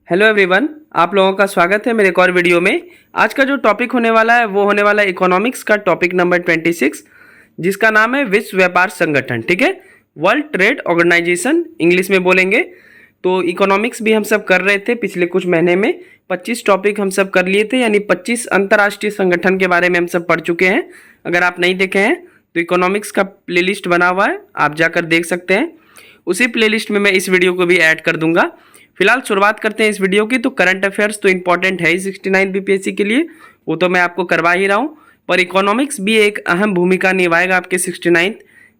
Hello everyone, आप लोगों का स्वागत है मेरे एक और वीडियो में। आज का जो टॉपिक होने वाला है वो होने वाला है इकोनॉमिक्स का टॉपिक नंबर 26, जिसका नाम है विश्व व्यापार संगठन। ठीक है, वर्ल्ड ट्रेड ऑर्गेनाइजेशन इंग्लिश में बोलेंगे। तो इकोनॉमिक्स भी हम सब कर रहे थे पिछले कुछ महीने में। 25 टॉपिक हम सब कर लिए थे, यानी 25 अंतर्राष्ट्रीय संगठन के बारे में हम सब पढ़ चुके हैं। अगर आप नहीं देखे हैं तो इकोनॉमिक्स का प्लेलिस्ट बना हुआ है, आप जाकर देख सकते हैं। उसी प्लेलिस्ट में मैं इस वीडियो को भी ऐड कर दूंगा। फिलहाल शुरुआत करते हैं इस वीडियो की। तो करंट अफेयर्स तो इंपॉर्टेंट है ही 69 बीपीएससी के लिए, वो तो मैं आपको करवा ही रहा हूँ, पर इकोनॉमिक्स भी एक अहम भूमिका निभाएगा आपके 69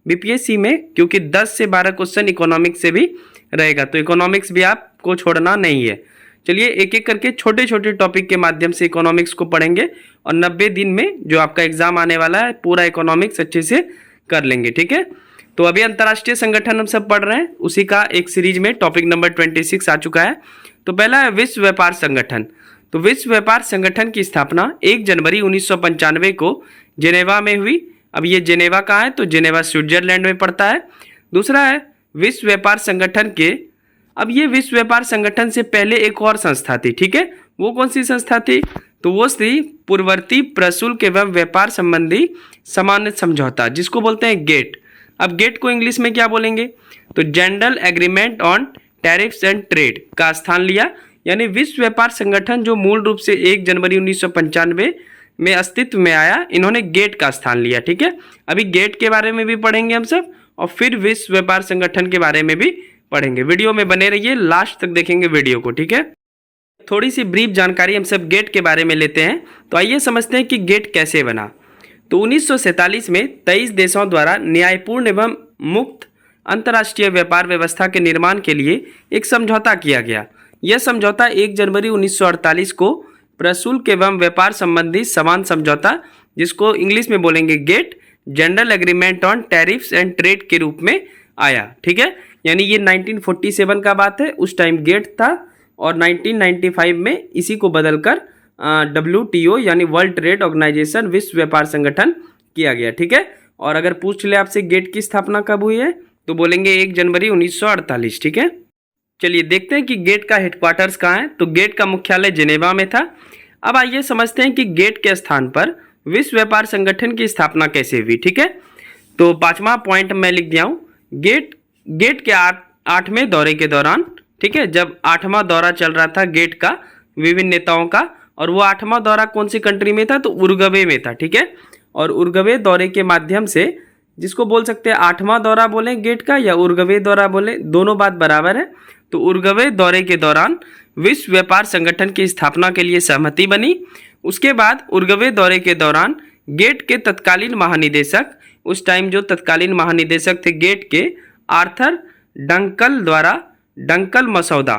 बीपीएससी में, क्योंकि 10 से 12 क्वेश्चन इकोनॉमिक्स से भी रहेगा। तो इकोनॉमिक्स भी आपको छोड़ना नहीं है। चलिए एक एक करके छोटे छोटे टॉपिक के माध्यम से इकोनॉमिक्स को पढ़ेंगे और 90 दिन में जो आपका एग्जाम आने वाला है पूरा इकोनॉमिक्स अच्छे से कर लेंगे। ठीक है, तो अभी अंतर्राष्ट्रीय संगठन हम सब पढ़ रहे हैं, उसी का एक सीरीज में टॉपिक नंबर 26 आ चुका है। तो पहला है विश्व व्यापार संगठन। तो विश्व व्यापार संगठन की स्थापना 1 जनवरी 1995 को जेनेवा में हुई। अब ये जेनेवा कहाँ है? तो जेनेवा स्विट्जरलैंड में पड़ता है। दूसरा है विश्व व्यापार संगठन के, अब ये विश्व व्यापार संगठन से पहले एक और संस्था थी। ठीक है, वो कौन सी संस्था थी? तो वो थी पूर्ववर्ती प्रशुल्क एवं व्यापार संबंधी सामान्य समझौता, जिसको बोलते हैं गेट। अब गेट को इंग्लिश में क्या बोलेंगे? तो general agreement on tariffs and trade का स्थान लिया। यानी विश्व व्यापार संगठन जो मूल रूप से 1 जनवरी 1995 में अस्तित्व में आया, इन्होंने गेट का स्थान लिया। ठीक है, अभी गेट के बारे में भी पढ़ेंगे हम सब, और फिर विश्व व्यापार संगठन के बारे में भी पढ़ेंगे। वीडियो में बने रहिए, लास्ट तक देखेंगे वीडियो को। ठीक है, थोड़ी सी ब्रीफ जानकारी हम सब गेट के बारे में लेते हैं। तो आइए समझते हैं कि गेट कैसे बना। तो 1947 में 23 देशों द्वारा न्यायपूर्ण एवं मुक्त अंतर्राष्ट्रीय व्यापार व्यवस्था के निर्माण के लिए एक समझौता किया गया। यह समझौता 1 जनवरी 1948 को प्रशुल्क एवं व्यापार संबंधी समान समझौता, जिसको इंग्लिश में बोलेंगे GATT, general agreement on tariffs and trade के रूप में आया। ठीक है, यानी ये 1947 का बात है, उस टाइम गेट था, और 1995 में इसी को बदलकर WTO यानी वर्ल्ड ट्रेड ऑर्गेनाइजेशन विश्व व्यापार संगठन किया गया। ठीक है, और अगर पूछ ले आपसे गेट की स्थापना कब हुई है, तो बोलेंगे 1 जनवरी 1948। ठीक है, चलिए देखते हैं कि गेट का हेडक्वार्टर्स कहाँ है। तो गेट का मुख्यालय जेनेवा में था। अब आइए समझते हैं कि गेट के स्थान पर विश्व व्यापार संगठन की स्थापना कैसे हुई। ठीक है, तो 5वां पॉइंट मैं लिख दिया हूँ। गेट के 8वें दौरे के दौरान, ठीक है, जब 8वां दौरा चल रहा था गेट का विभिन्न नेताओं का, और वो 8वां दौरा कौन सी कंट्री में था? तो उरुग्वे में था। ठीक है, और उरुग्वे दौरे के माध्यम से, जिसको बोल सकते हैं 8वां दौरा बोले गेट का या उरुग्वे दौरा बोले, दोनों बात बराबर है। तो उरुग्वे दौरे के दौरान विश्व व्यापार संगठन की स्थापना के लिए सहमति बनी। उसके बाद उरुग्वे दौरे के दौरान गेट के तत्कालीन महानिदेशक, उस टाइम जो तत्कालीन महानिदेशक थे गेट के, आर्थर डंकल द्वारा डंकल मसौदा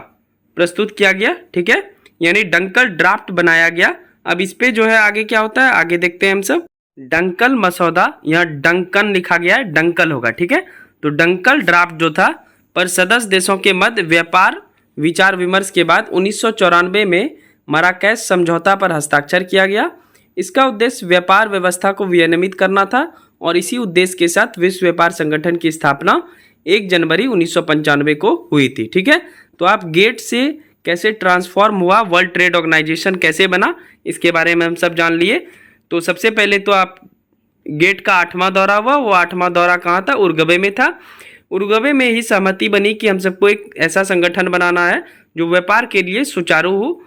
प्रस्तुत किया गया। ठीक है, यानी डंकल ड्राफ्ट बनाया गया। अब इस पे जो है आगे क्या होता है, आगे देखते हैं हम सब। डंकल मसौदा, यहाँ डंकन लिखा गया है, डंकल होगा। ठीक है, तो डंकल ड्राफ्ट जो था पर सदस्य देशों के मध्य व्यापार विचार विमर्श के बाद 1994 में मराकेश समझौता पर हस्ताक्षर किया गया। इसका उद्देश्य व्यापार व्यवस्था को विनियमित करना था, और इसी उद्देश्य के साथ विश्व व्यापार संगठन की स्थापना 1 जनवरी 1995 को हुई थी। ठीक है, तो आप गेट से कैसे ट्रांसफॉर्म हुआ, वर्ल्ड ट्रेड ऑर्गेनाइजेशन कैसे बना, इसके बारे में हम सब जान लिए। तो सबसे पहले तो आप गेट का 8वां दौरा हुआ, वो 8वां दौरा कहाँ था? उरुग्वे में था। उरुग्वे में ही सहमति बनी कि हम सबको एक ऐसा संगठन बनाना है जो व्यापार के लिए सुचारू हो।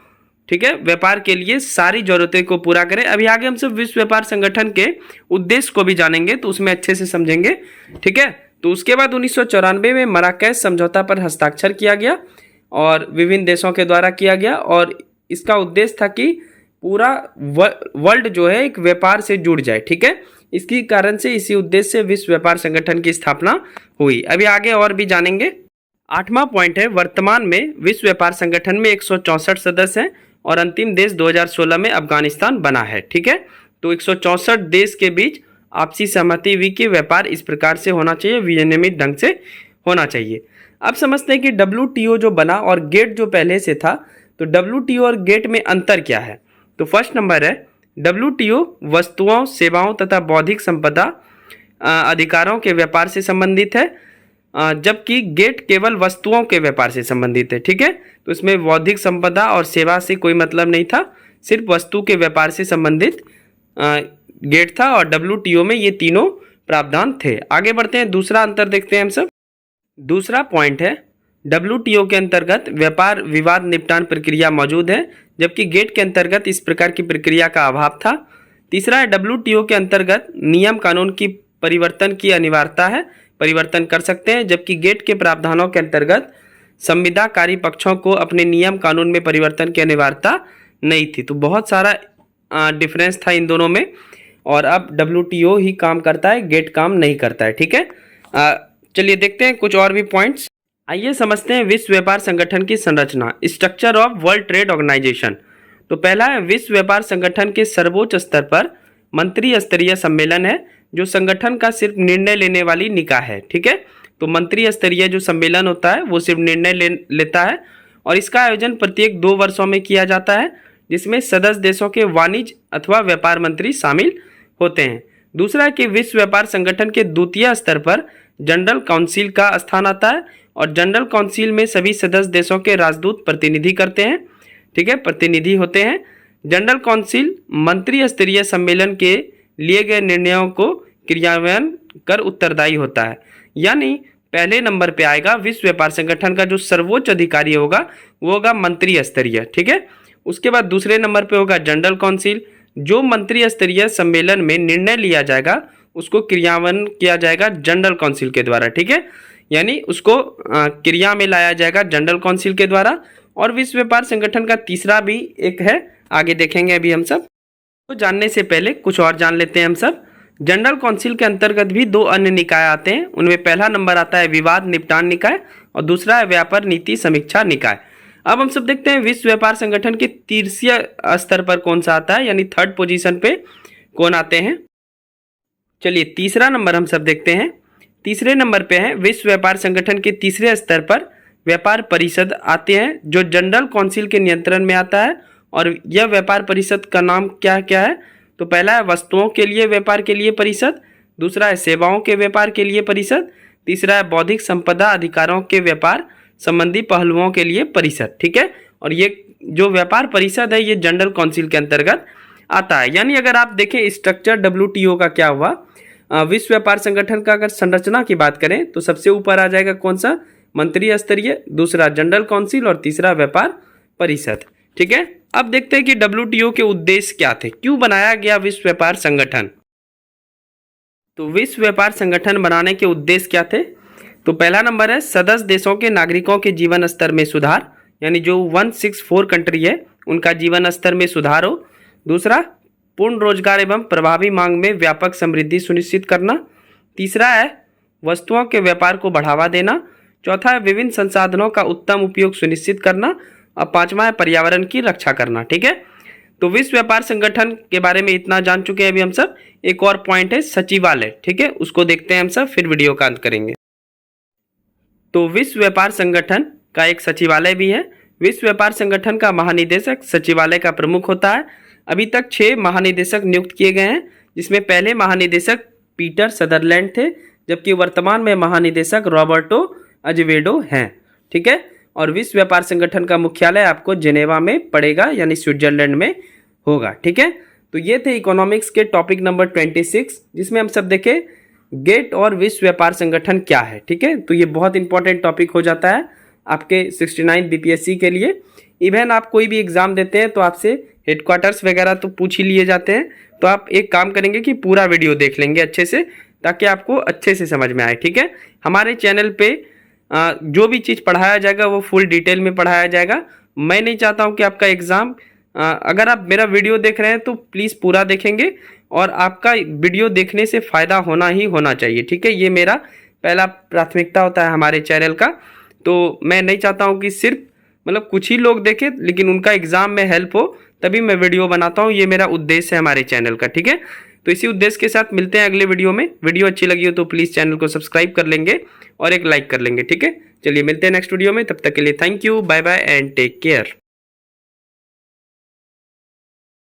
ठीक है, व्यापार के लिए सारी जरूरतें को पूरा करे। अभी आगे हम सब विश्व व्यापार संगठन के उद्देश्य को भी जानेंगे, तो उसमें अच्छे से समझेंगे। ठीक है, तो उसके बाद 1994 में मराकेश समझौता पर हस्ताक्षर किया गया और विभिन्न देशों के द्वारा किया गया, और इसका उद्देश्य था कि पूरा वर्ल्ड जो है एक व्यापार से जुड़ जाए। ठीक है, इसकी कारण से, इसी उद्देश्य से विश्व व्यापार संगठन की स्थापना हुई। अभी आगे और भी जानेंगे। 8वां पॉइंट है, वर्तमान में विश्व व्यापार संगठन में 164 सदस्य हैं, और अंतिम देश 2016 में अफगानिस्तान बना है। ठीक है, तो 164 देश के बीच आपसी सहमति हुई कि व्यापार इस प्रकार से होना चाहिए, विनियमित ढंग से होना चाहिए। अब समझते हैं कि WTO जो बना और गेट जो पहले से था, तो WTO और गेट में अंतर क्या है? तो फर्स्ट नंबर है, WTO वस्तुओं, सेवाओं तथा बौद्धिक संपदा अधिकारों के व्यापार से संबंधित है। जबकि गेट केवल वस्तुओं के व्यापार से संबंधित है। ठीक है, तो इसमें बौद्धिक संपदा और सेवा से कोई मतलब नहीं था, सिर्फ वस्तु के व्यापार से संबंधित गेट था और WTO में ये तीनों प्रावधान थे। आगे बढ़ते हैं, दूसरा अंतर देखते हैं हम सब। दूसरा पॉइंट है WTO के अंतर्गत व्यापार विवाद निपटान प्रक्रिया मौजूद है, जबकि गेट के अंतर्गत इस प्रकार की प्रक्रिया का अभाव था। तीसरा है WTO के अंतर्गत नियम कानून की परिवर्तन की अनिवार्यता है, परिवर्तन कर सकते हैं, जबकि गेट के प्रावधानों के अंतर्गत संविदाकारी पक्षों को अपने नियम कानून में परिवर्तन की अनिवार्यता नहीं थी। तो बहुत सारा डिफरेंस था इन दोनों में, और अब WTO ही काम करता है, गेट काम नहीं करता है। ठीक है, चलिए देखते हैं कुछ और भी पॉइंट्स। आइए समझते हैं विश्व व्यापार संगठन की संरचना, structure of world trade organisation. तो पहला है, विश्व व्यापार संगठन के सर्वोच्च स्तर पर मंत्री स्तरीय सम्मेलन है, जो संगठन का सिर्फ निर्णय लेने वाली निकाय है। ठीक है, तो मंत्री स्तरीय जो सम्मेलन होता है वो सिर्फ निर्णय लेता है, और इसका आयोजन प्रत्येक 2 वर्षों में किया जाता है, जिसमें सदस्य देशों के वाणिज्य अथवा व्यापार मंत्री शामिल होते हैं। दूसरा है कि विश्व व्यापार संगठन के द्वितीय स्तर पर जनरल काउंसिल का स्थान आता है, और जनरल काउंसिल में सभी सदस्य देशों के राजदूत प्रतिनिधि करते हैं। ठीक है, प्रतिनिधि होते हैं। जनरल काउंसिल मंत्री स्तरीय सम्मेलन के लिए गए निर्णयों को क्रियान्वयन कर उत्तरदायी होता है। यानी पहले नंबर पे आएगा विश्व व्यापार संगठन का जो सर्वोच्च अधिकारी होगा वो होगा मंत्री स्तरीय। ठीक है, उसके बाद दूसरे नंबर पे होगा जनरल काउंसिल, जो मंत्री स्तरीय सम्मेलन में निर्णय लिया जाएगा उसको क्रियान्वयन किया जाएगा जनरल काउंसिल के द्वारा। ठीक है, यानी उसको क्रिया में लाया जाएगा जनरल काउंसिल के द्वारा। और विश्व व्यापार संगठन का तीसरा भी एक है, आगे देखेंगे अभी हम सब। तो जानने से पहले कुछ और जान लेते हैं हम सब। जनरल काउंसिल के अंतर्गत भी 2 अन्य निकाय आते हैं, उनमें पहला नंबर आता है विवाद निपटान निकाय और दूसरा है व्यापार नीति समीक्षा निकाय। अब हम सब देखते हैं विश्व व्यापार संगठन के तीसरे स्तर पर कौन सा आता है, यानी 3rd पोजीशन पे कौन आते हैं। चलिए तीसरा नंबर हम सब देखते हैं। तीसरे नंबर पे है विश्व व्यापार संगठन के तीसरे स्तर पर व्यापार परिषद आते हैं, जो जनरल काउंसिल के नियंत्रण में आता है। और यह व्यापार परिषद का नाम क्या क्या है, तो पहला है वस्तुओं के लिए व्यापार के लिए परिषद, दूसरा है सेवाओं के व्यापार के लिए परिषद, तीसरा है बौद्धिक संपदा अधिकारों के व्यापार संबंधी पहलुओं के लिए परिषद। ठीक है, और ये जो व्यापार परिषद है ये जनरल काउंसिल के अंतर्गत आता है। यानी अगर आप देखें स्ट्रक्चर WTO का क्या हुआ, विश्व व्यापार संगठन का अगर संरचना की बात करें तो सबसे ऊपर आ जाएगा कौन सा, मंत्री स्तरीय, दूसरा जनरल काउंसिल और तीसरा व्यापार परिषद। ठीक है, अब देखते हैं कि WTO के उद्देश्य क्या थे, क्यों बनाया गया विश्व व्यापार संगठन। तो विश्व व्यापार संगठन बनाने के उद्देश्य क्या थे, तो पहला नंबर है सदस्य देशों के नागरिकों के जीवन स्तर में सुधार, यानी जो 164 कंट्री है उनका जीवन स्तर में सुधार हो। दूसरा, पूर्ण रोजगार एवं प्रभावी मांग में व्यापक समृद्धि सुनिश्चित करना। तीसरा है वस्तुओं के व्यापार को बढ़ावा देना। चौथा है विभिन्न संसाधनों का उत्तम उपयोग सुनिश्चित करना। और पांचवा है पर्यावरण की रक्षा करना। ठीक है, तो विश्व व्यापार संगठन के बारे में इतना जान चुके हैं अभी हम सब। एक और पॉइंट है सचिवालय। ठीक है, उसको देखते हैं हम सब, फिर वीडियो का अंत करेंगे। तो विश्व व्यापार संगठन का एक सचिवालय भी है। विश्व व्यापार संगठन का महानिदेशक सचिवालय का प्रमुख होता है। अभी तक 6 महानिदेशक नियुक्त किए गए हैं, जिसमें पहले महानिदेशक पीटर सदरलैंड थे, जबकि वर्तमान में महानिदेशक रॉबर्टो अजेवेडो हैं। ठीक है, और विश्व व्यापार संगठन का मुख्यालय आपको जेनेवा में पड़ेगा, यानी स्विट्जरलैंड में होगा। ठीक है, तो ये थे इकोनॉमिक्स के टॉपिक नंबर 26, जिसमें हम सब देखें गेट और विश्व व्यापार संगठन क्या है। ठीक है, तो ये बहुत इंपॉर्टेंट टॉपिक हो जाता है आपके 69 BPSC के लिए। इवन आप कोई भी एग्जाम देते हैं तो आपसे हेडक्वार्टर्स वगैरह तो पूछ ही लिए जाते हैं, तो आप एक काम करेंगे कि पूरा वीडियो देख लेंगे अच्छे से, ताकि आपको अच्छे से समझ में आए। ठीक है, हमारे चैनल पे जो भी चीज़ पढ़ाया जाएगा वो फुल डिटेल में पढ़ाया जाएगा। मैं नहीं चाहता हूँ कि आपका एग्ज़ाम, अगर आप मेरा वीडियो देख रहे हैं तो प्लीज़ पूरा देखेंगे, और आपका वीडियो देखने से फ़ायदा होना ही होना चाहिए। ठीक है, ये मेरा पहला प्राथमिकता होता है हमारे चैनल का। तो मैं नहीं चाहता हूँ कि सिर्फ मतलब कुछ ही लोग देखें लेकिन उनका एग्ज़ाम में हेल्प हो, तभी मैं वीडियो बनाता हूँ। ये मेरा उद्देश्य है हमारे चैनल का। ठीक है, तो इसी उद्देश्य के साथ मिलते हैं अगले वीडियो में। वीडियो अच्छी लगी हो तो प्लीज़ चैनल को सब्सक्राइब कर लेंगे और एक लाइक कर लेंगे। ठीक है, चलिए मिलते हैं नेक्स्ट वीडियो में, तब तक के लिए thank you, bye bye and take care.